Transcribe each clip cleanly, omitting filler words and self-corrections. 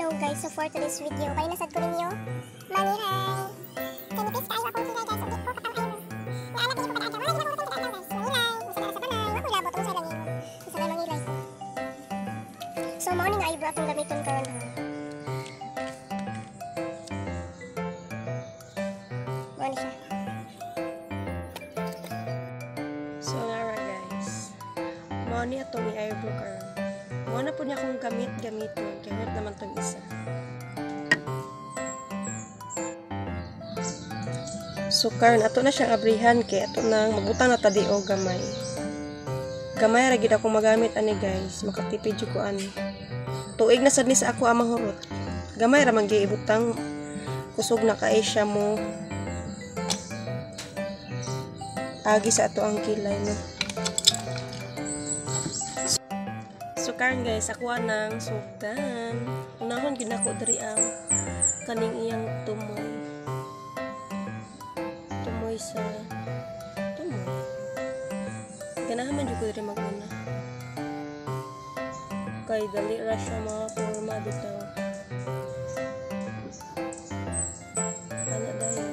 Hello guys, so for today's video, palinasad ko ninyo mangihay. Kanipis kayo akong hilay guys, hindi ko kapang ayun. Naanak niyo ko pag-agaw, wala niyo ko pag-agaw guys. Mangilay, masala sa balay, wako labot ang sa langin. Masala mangilay ko. So morning ay bro akong gamiton karon ha. Mani siya. So nara guys, mani atong i-eyebrow karon. Muna po niya akong gamit-gamiton. Kaya naman itong isa. So, karon ato na siyang abrihan. Kaya ato nang magbutang na tadi o gamay. Gamay ragid akong magamit ani guys. Makatipid ko ani. Tuig na sad ni sa ako amang hurot. Gamay ra man gyud ibutang. Kusog na kay siya mo. Agi sa ato ang kilay no. So karon guys, ako nang sugdan. Unahon ginako diri ang kaning iyang tumoy. Tumoy sa tumoy. Ganahan man jud ko diri maguna. Kay dali ra siya mga forma bitaw. Ana dayon.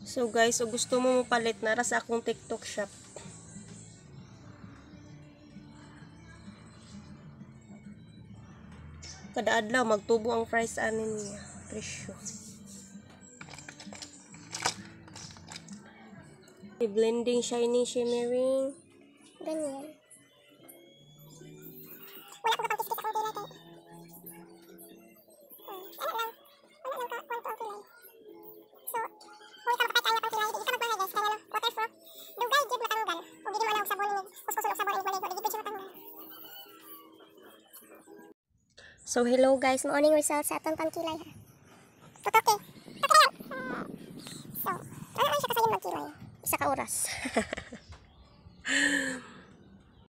So guys, kung gusto mo mapalit na sa akong TikTok shop. Kada adlaw magtubo ang price anin niya, presyo. I-blending, shining, shimmering. Ganyan. Wala ko kapang kiskis akong kilay kay. Ano lang ka, kwanto ang kilay. So, kung ikaw makapatay akong kilay, di ka magmahal guys, kaya waterproof. Dugay, jib matanggal. Kung di mo alam sabon ni kuskusul og sabon ni maligo, di jib matanggal. So, hello guys, morning results sa atong pangkilay ha. Tutok eh. So, ano siya kasayin magkilay? Isa ka oras.